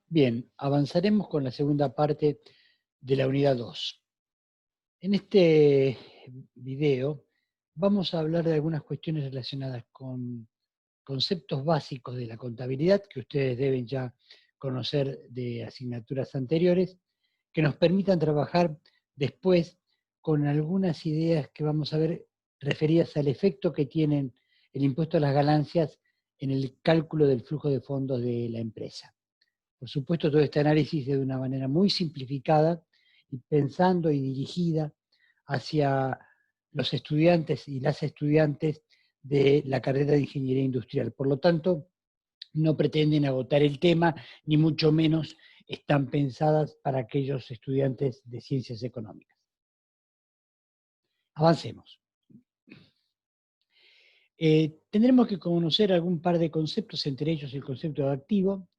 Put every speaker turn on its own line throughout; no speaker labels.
Bien, avanzaremos con la segunda parte de la unidad 2. En este video vamos a hablar de algunas cuestiones relacionadas con conceptos básicos de la contabilidad que ustedes deben ya conocer de asignaturas anteriores, que nos permitan trabajar después con algunas ideas que vamos a ver referidas al efecto que tienen el impuesto a las ganancias en el cálculo del flujo de fondos de la empresa. Por supuesto, todo este análisis de una manera muy simplificada y pensando y dirigida hacia los estudiantes y las estudiantes de la carrera de Ingeniería Industrial. Por lo tanto, no pretenden agotar el tema, ni mucho menos están pensadas para aquellos estudiantes de Ciencias Económicas. Avancemos. Tendremos que conocer algún par de conceptos, entre ellos el concepto de activo,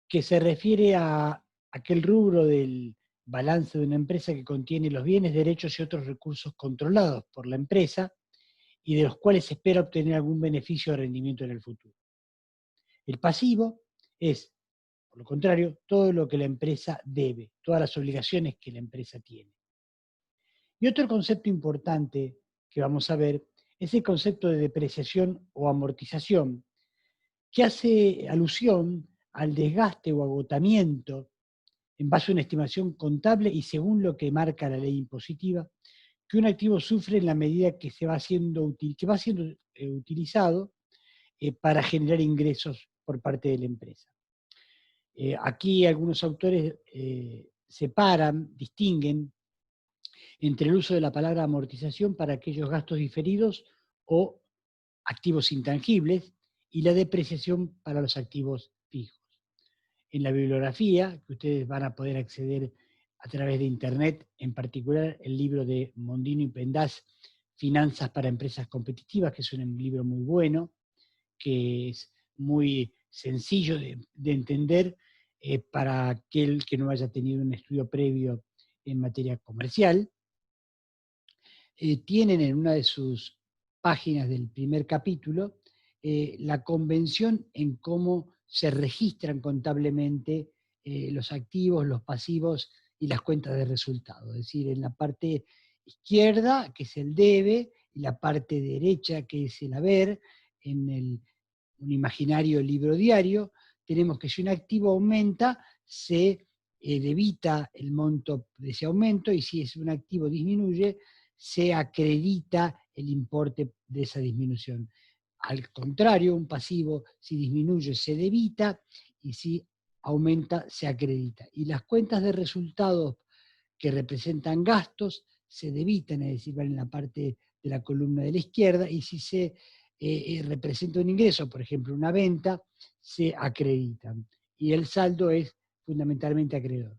que se refiere a aquel rubro del balance de una empresa que contiene los bienes, derechos y otros recursos controlados por la empresa y de los cuales se espera obtener algún beneficio o rendimiento en el futuro. El pasivo es, por lo contrario, todo lo que la empresa debe, todas las obligaciones que la empresa tiene. Y otro concepto importante que vamos a ver es el concepto de depreciación o amortización, que hace alusión al desgaste o agotamiento en base a una estimación contable y según lo que marca la ley impositiva, que un activo sufre en la medida que va siendo utilizado para generar ingresos por parte de la empresa. Aquí algunos autores separan, distinguen entre el uso de la palabra amortización para aquellos gastos diferidos o activos intangibles y la depreciación para los activos fijos. En la bibliografía, que ustedes van a poder acceder a través de Internet, en particular el libro de Mondino y Pendas, Finanzas para Empresas Competitivas, que es un libro muy bueno, que es muy sencillo de entender para aquel que no haya tenido un estudio previo en materia comercial. Tienen en una de sus páginas del primer capítulo la convención en cómo se registran contablemente los activos, los pasivos y las cuentas de resultados. Es decir, en la parte izquierda, que es el debe, y la parte derecha, que es el haber, en un imaginario libro diario, tenemos que si un activo aumenta, se debita el monto de ese aumento, y si es un activo disminuye, se acredita el importe de esa disminución. Al contrario, un pasivo, si disminuye, se debita, y si aumenta, se acredita. Y las cuentas de resultados que representan gastos se debitan, es decir, van en la parte de la columna de la izquierda, y si se representa un ingreso, por ejemplo, una venta, se acreditan. Y el saldo es fundamentalmente acreedor.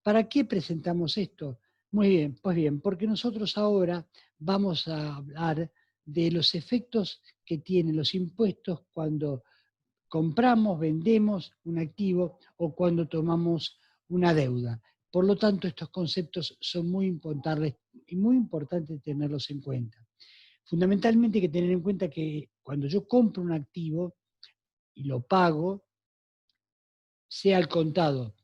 ¿Para qué presentamos esto? Muy bien, pues bien, porque nosotros ahora vamos a hablar de los efectos que tienen los impuestos cuando compramos, vendemos un activo o cuando tomamos una deuda. Por lo tanto, estos conceptos son muy importantes tenerlos en cuenta. Fundamentalmente hay que tener en cuenta que cuando yo compro un activo y lo pago, sea al contado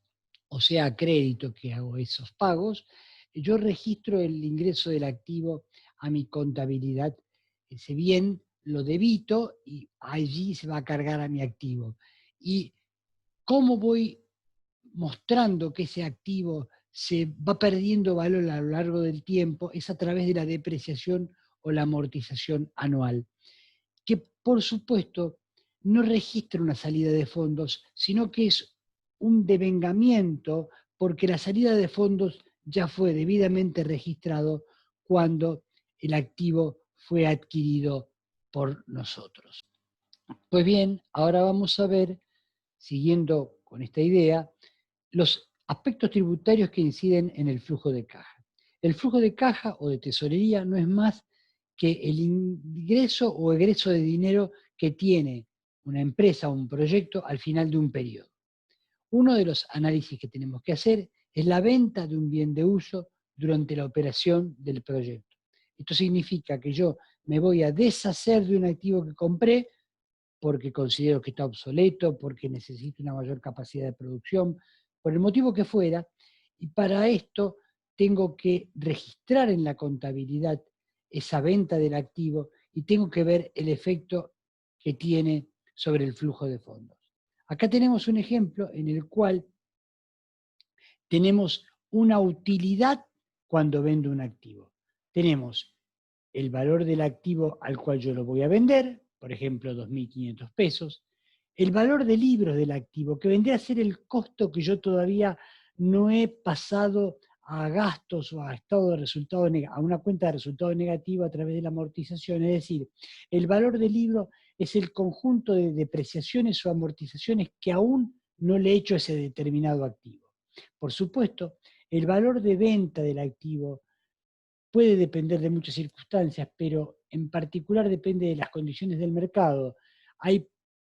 o sea a crédito que hago esos pagos, yo registro el ingreso del activo a mi contabilidad. Ese bien lo debito y allí se va a cargar a mi activo. ¿Y cómo voy mostrando que ese activo se va perdiendo valor a lo largo del tiempo? Es a través de la depreciación o la amortización anual, que por supuesto no registra una salida de fondos, sino que es un devengamiento, porque la salida de fondos ya fue debidamente registrado cuando el activo fue adquirido por nosotros. Pues bien, ahora vamos a ver, siguiendo con esta idea, los aspectos tributarios que inciden en el flujo de caja. El flujo de caja o de tesorería no es más que el ingreso o egreso de dinero que tiene una empresa o un proyecto al final de un periodo. Uno de los análisis que tenemos que hacer es la venta de un bien de uso durante la operación del proyecto. Esto significa que yo me voy a deshacer de un activo que compré porque considero que está obsoleto, porque necesito una mayor capacidad de producción, por el motivo que fuera, y para esto tengo que registrar en la contabilidad esa venta del activo y tengo que ver el efecto que tiene sobre el flujo de fondos. Acá tenemos un ejemplo en el cual tenemos una utilidad cuando vendo un activo. Tenemos el valor del activo al cual yo lo voy a vender, por ejemplo, 2.500 pesos, el valor de libros del activo, que vendría a ser el costo que yo todavía no he pasado a gastos o a estado de resultado a una cuenta de resultado negativo a través de la amortización. Es decir, el valor del libro es el conjunto de depreciaciones o amortizaciones que aún no le he hecho a ese determinado activo. Por supuesto, el valor de venta del activo puede depender de muchas circunstancias, pero en particular depende de las condiciones del mercado.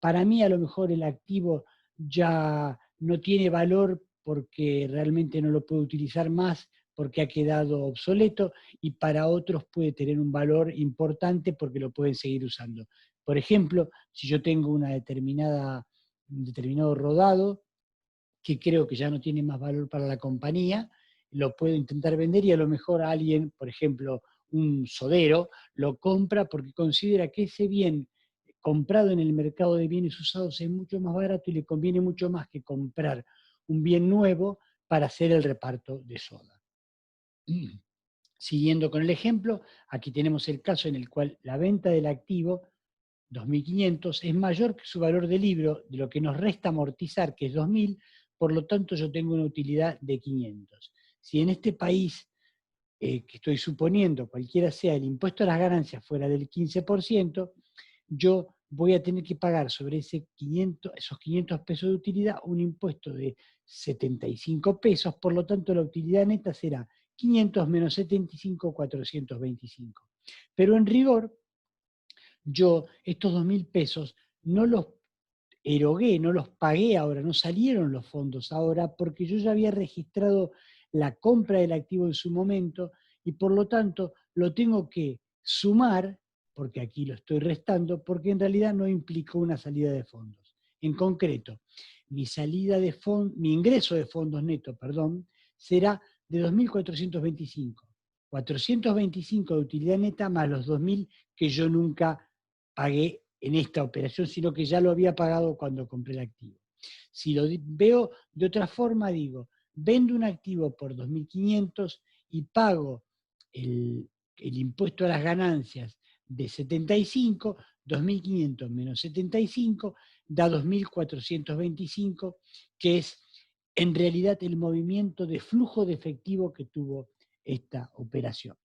Para mí, a lo mejor el activo ya no tiene valor porque realmente no lo puedo utilizar más, porque ha quedado obsoleto, y para otros puede tener un valor importante porque lo pueden seguir usando. Por ejemplo, si yo tengo un determinado rodado, que creo que ya no tiene más valor para la compañía, lo puedo intentar vender y a lo mejor alguien, por ejemplo, un sodero, lo compra porque considera que ese bien comprado en el mercado de bienes usados es mucho más barato y le conviene mucho más que comprar un bien nuevo para hacer el reparto de soda. Siguiendo con el ejemplo, aquí tenemos el caso en el cual la venta del activo 2.500 es mayor que su valor de libro, de lo que nos resta amortizar, que es 2.000, por lo tanto yo tengo una utilidad de 500. Si en este país, que estoy suponiendo, cualquiera sea el impuesto a las ganancias fuera del 15%, yo voy a tener que pagar sobre esos 500 pesos de utilidad un impuesto de 75 pesos, por lo tanto la utilidad neta será 500 menos 75, 425. Pero en rigor, yo estos 2.000 pesos no los erogué, no los pagué ahora, no salieron los fondos ahora, porque yo ya había registrado la compra del activo en su momento y por lo tanto lo tengo que sumar, porque aquí lo estoy restando, porque en realidad no implicó una salida de fondos. En concreto, mi ingreso de fondos neto, será de 2.425. 425 de utilidad neta más los 2.000 que yo nunca pagué en esta operación, sino que ya lo había pagado cuando compré el activo. Si lo veo de otra forma, digo, vendo un activo por 2.500 y pago el impuesto a las ganancias de 75, 2.500 menos 75 da 2.425, que es en realidad el movimiento de flujo de efectivo que tuvo esta operación.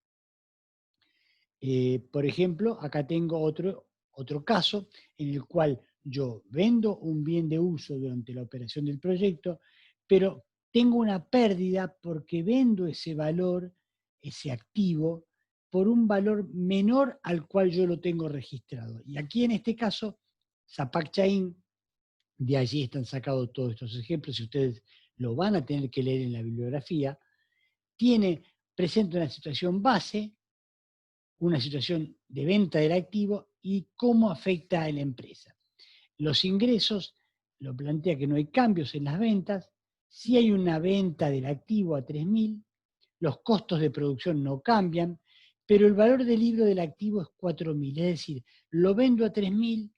Por ejemplo, acá tengo otro caso en el cual yo vendo un bien de uso durante la operación del proyecto, pero tengo una pérdida porque vendo ese valor, ese activo, por un valor menor al cual yo lo tengo registrado. Y aquí en este caso, Zapac Chain, de allí están sacados todos estos ejemplos, y ustedes lo van a tener que leer en la bibliografía, presenta una situación base, una situación de venta del activo y cómo afecta a la empresa. Los ingresos lo plantea que no hay cambios en las ventas, si hay una venta del activo a 3.000, los costos de producción no cambian, pero el valor del libro del activo es 4.000, es decir, lo vendo a 3.000,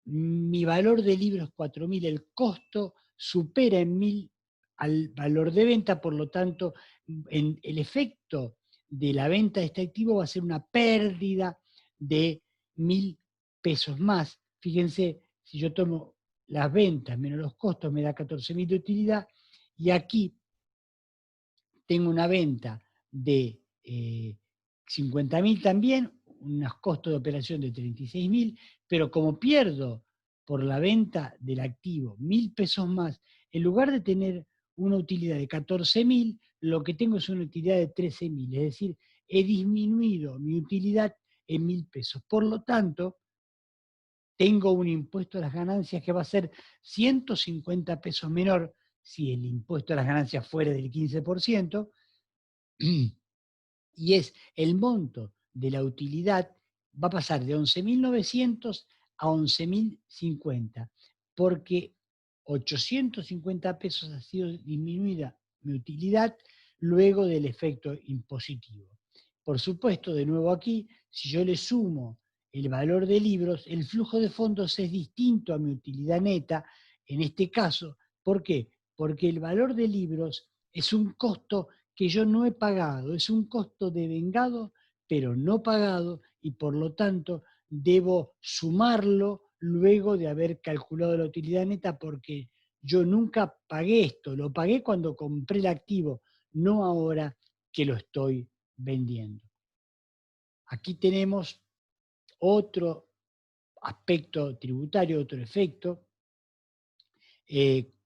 mi valor del libro es 4.000, el costo supera en 1.000 al valor de venta, por lo tanto, el efecto de la venta de este activo va a ser una pérdida de 1.000 pesos más. Fíjense, si yo tomo las ventas menos los costos, me da 14.000 de utilidad, y aquí tengo una venta de 50.000 también, unos costos de operación de 36.000, pero como pierdo por la venta del activo 1.000 pesos más, en lugar de tener una utilidad de 14.000, lo que tengo es una utilidad de 13.000, es decir, he disminuido mi utilidad en 1.000 pesos. Por lo tanto, tengo un impuesto a las ganancias que va a ser 150 pesos menor si el impuesto a las ganancias fuera del 15%, y es el monto de la utilidad va a pasar de 11.900 a 11.050, porque 850 pesos ha sido disminuida mi utilidad luego del efecto impositivo. Por supuesto, de nuevo aquí, si yo le sumo el valor de libros, el flujo de fondos es distinto a mi utilidad neta, en este caso. ¿Por qué? Porque el valor de libros es un costo que yo no he pagado, es un costo devengado, pero no pagado, y por lo tanto debo sumarlo luego de haber calculado la utilidad neta, porque yo nunca pagué esto, lo pagué cuando compré el activo, no ahora que lo estoy vendiendo. Aquí tenemos otro aspecto tributario, otro efecto,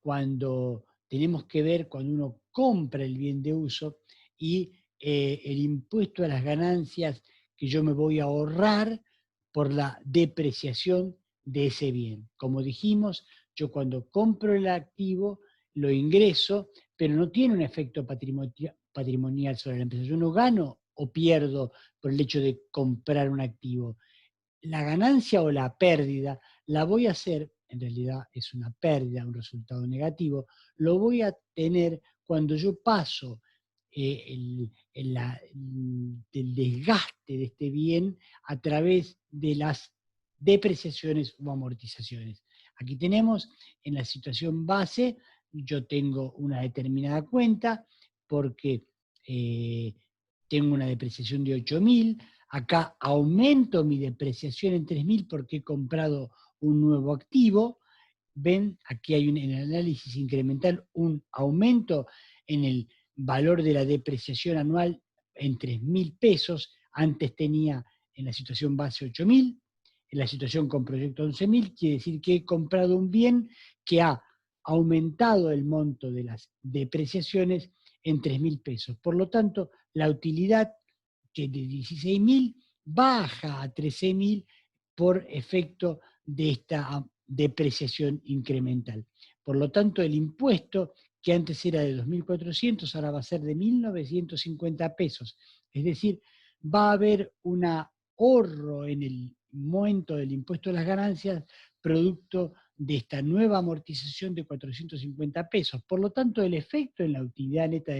cuando tenemos que ver cuando uno compra el bien de uso y el impuesto a las ganancias que yo me voy a ahorrar por la depreciación de ese bien. Como dijimos, yo cuando compro el activo lo ingreso, pero no tiene un efecto patrimonial sobre la empresa. Yo no gano o pierdo por el hecho de comprar un activo. La ganancia o la pérdida la voy a hacer, en realidad es una pérdida, un resultado negativo, lo voy a tener cuando yo paso del desgaste de este bien a través de las depreciaciones o amortizaciones. Aquí tenemos en la situación base, yo tengo una determinada cuenta porque tengo una depreciación de 8.000. Acá aumento mi depreciación en 3.000 porque he comprado un nuevo activo. Ven, aquí hay en el análisis incremental un aumento en el valor de la depreciación anual en 3.000 pesos. Antes tenía en la situación base 8.000, en la situación con proyecto 11.000, quiere decir que he comprado un bien que ha aumentado el monto de las depreciaciones en 3.000 pesos. Por lo tanto, la utilidad que de 16.000 baja a 13.000 por efecto de esta depreciación incremental. Por lo tanto, el impuesto, que antes era de 2.400, ahora va a ser de 1.950 pesos. Es decir, va a haber un ahorro en el monto del impuesto a las ganancias producto de esta nueva amortización de 450 pesos. Por lo tanto, el efecto en la utilidad neta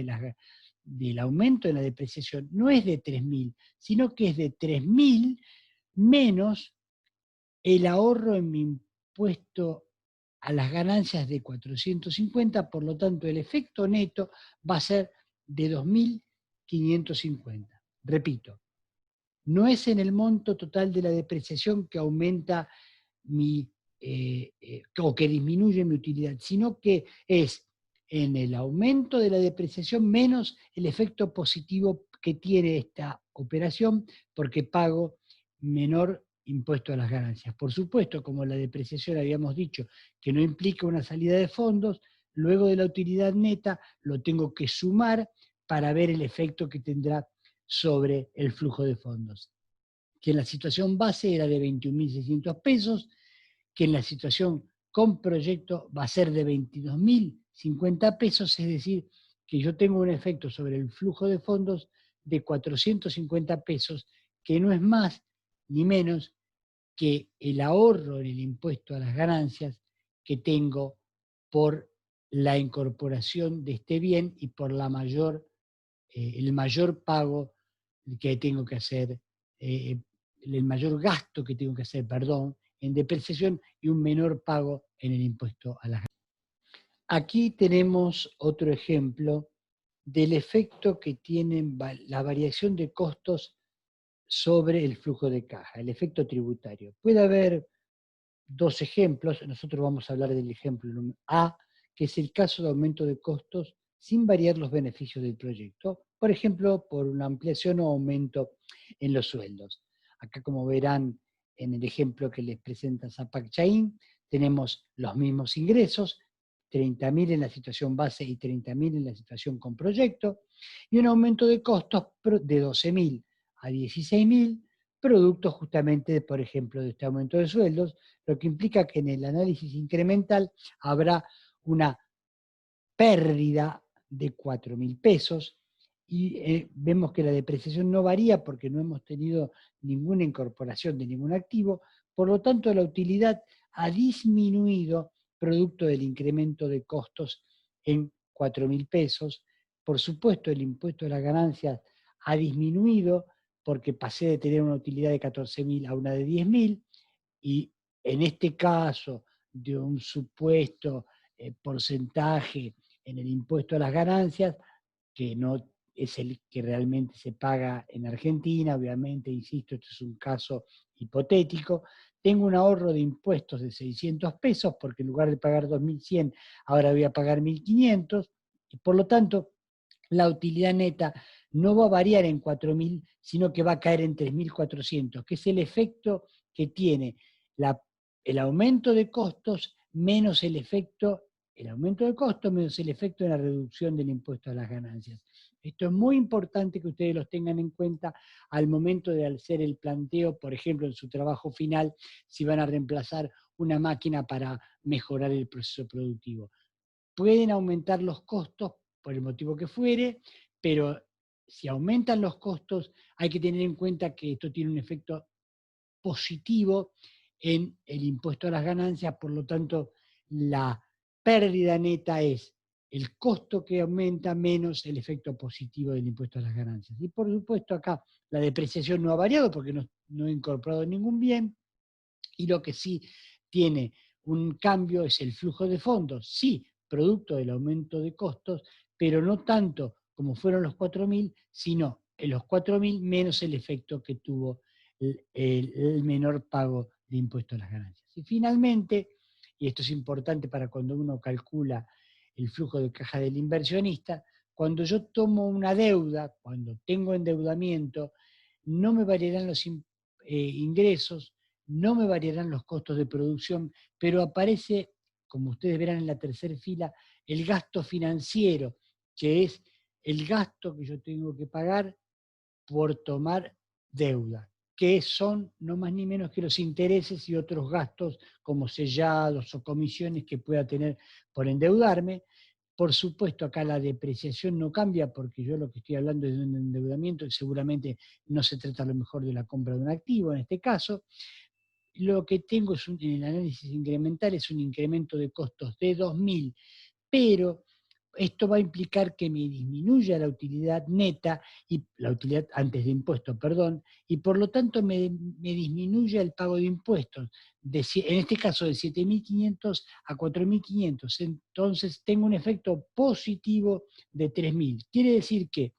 del aumento en la depreciación no es de 3.000, sino que es de 3.000 menos el ahorro en mi impuesto a las ganancias de 450, por lo tanto el efecto neto va a ser de 2.550. Repito, no es en el monto total de la depreciación que aumenta o que disminuye mi utilidad, sino que es en el aumento de la depreciación menos el efecto positivo que tiene esta operación, porque pago menor impuesto a las ganancias. Por supuesto, como la depreciación habíamos dicho que no implica una salida de fondos, luego de la utilidad neta lo tengo que sumar para ver el efecto que tendrá sobre el flujo de fondos, que en la situación base era de 21.600 pesos, que en la situación con proyecto va a ser de 22.050 pesos, es decir, que yo tengo un efecto sobre el flujo de fondos de 450 pesos, que no es más ni menos que el ahorro en el impuesto a las ganancias que tengo por la incorporación de este bien y por el mayor pago que tengo que hacer, el mayor gasto que tengo que hacer, perdón, en depreciación y un menor pago en el impuesto a las ganancias. Aquí tenemos otro ejemplo del efecto que tiene la variación de costos sobre el flujo de caja, el efecto tributario. Puede haber dos ejemplos, nosotros vamos a hablar del ejemplo A, que es el caso de aumento de costos sin variar los beneficios del proyecto, por ejemplo, por una ampliación o aumento en los sueldos. Acá, como verán en el ejemplo que les presenta Zapac Chaín, tenemos los mismos ingresos, 30.000 en la situación base y 30.000 en la situación con proyecto, y un aumento de costos de 12.000 a 16.000, producto justamente, por ejemplo, de este aumento de sueldos, lo que implica que en el análisis incremental habrá una pérdida de 4.000 pesos y vemos que la depreciación no varía porque no hemos tenido ninguna incorporación de ningún activo, Por lo tanto, la utilidad ha disminuido producto del incremento de costos en 4.000 pesos. Por supuesto, el impuesto de las ganancias ha disminuido porque pasé de tener una utilidad de 14.000 a una de 10.000, y en este caso de un supuesto porcentaje en el impuesto a las ganancias, que no es el que realmente se paga en Argentina, obviamente, insisto, esto es un caso hipotético, tengo un ahorro de impuestos de 600 pesos, porque en lugar de pagar 2.100, ahora voy a pagar 1.500, y por lo tanto, la utilidad neta no va a variar en 4.000, sino que va a caer en 3.400, que es el efecto que tiene el aumento de costos menos el aumento de costos menos el efecto de la reducción del impuesto a las ganancias. Esto es muy importante que ustedes los tengan en cuenta al momento de hacer el planteo, por ejemplo, en su trabajo final, si van a reemplazar una máquina para mejorar el proceso productivo. Pueden aumentar los costos por el motivo que fuere, pero si aumentan los costos, hay que tener en cuenta que esto tiene un efecto positivo en el impuesto a las ganancias, por lo tanto, la pérdida neta es el costo que aumenta menos el efecto positivo del impuesto a las ganancias. Y por supuesto acá la depreciación no ha variado porque no he incorporado ningún bien, y lo que sí tiene un cambio es el flujo de fondos, sí, producto del aumento de costos, pero no tanto como fueron los 4.000, sino en los 4.000 menos el efecto que tuvo el menor pago de impuesto a las ganancias. Y finalmente, y esto es importante para cuando uno calcula el flujo de caja del inversionista, cuando yo tomo una deuda, cuando tengo endeudamiento, no me variarán los ingresos, no me variarán los costos de producción, pero aparece, como ustedes verán en la tercera fila, el gasto financiero, que es el gasto que yo tengo que pagar por tomar deuda, que son no más ni menos que los intereses y otros gastos como sellados o comisiones que pueda tener por endeudarme. Por supuesto, acá la depreciación no cambia porque yo lo que estoy hablando es de un endeudamiento y seguramente no se trata a lo mejor de la compra de un activo en este caso. Lo que tengo es en el análisis incremental es un incremento de costos de 2.000, pero esto va a implicar que me disminuya la utilidad neta, y la utilidad antes de impuestos, perdón, y por lo tanto me disminuya el pago de impuestos, en este caso de 7.500 a 4.500. Entonces tengo un efecto positivo de 3.000. Quiere decir que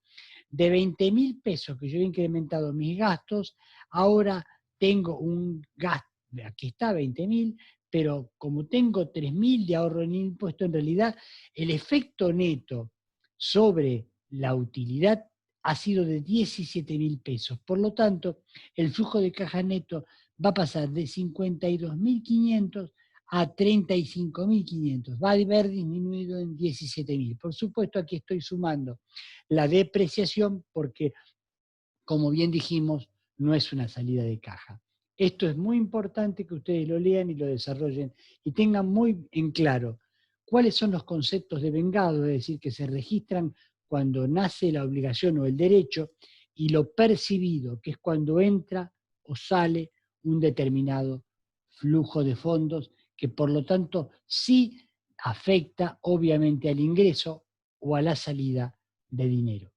de 20.000 pesos que yo he incrementado mis gastos, ahora tengo un gasto, aquí está 20.000, pero como tengo 3.000 de ahorro en impuesto, en realidad el efecto neto sobre la utilidad ha sido de 17.000 pesos. Por lo tanto, el flujo de caja neto va a pasar de 52.500 a 35.500. Va a haber disminuido en 17.000. Por supuesto, aquí estoy sumando la depreciación porque, como bien dijimos, no es una salida de caja. Esto es muy importante que ustedes lo lean y lo desarrollen y tengan muy en claro cuáles son los conceptos de vengado, es decir, que se registran cuando nace la obligación o el derecho, y lo percibido, que es cuando entra o sale un determinado flujo de fondos, que por lo tanto sí afecta obviamente al ingreso o a la salida de dinero.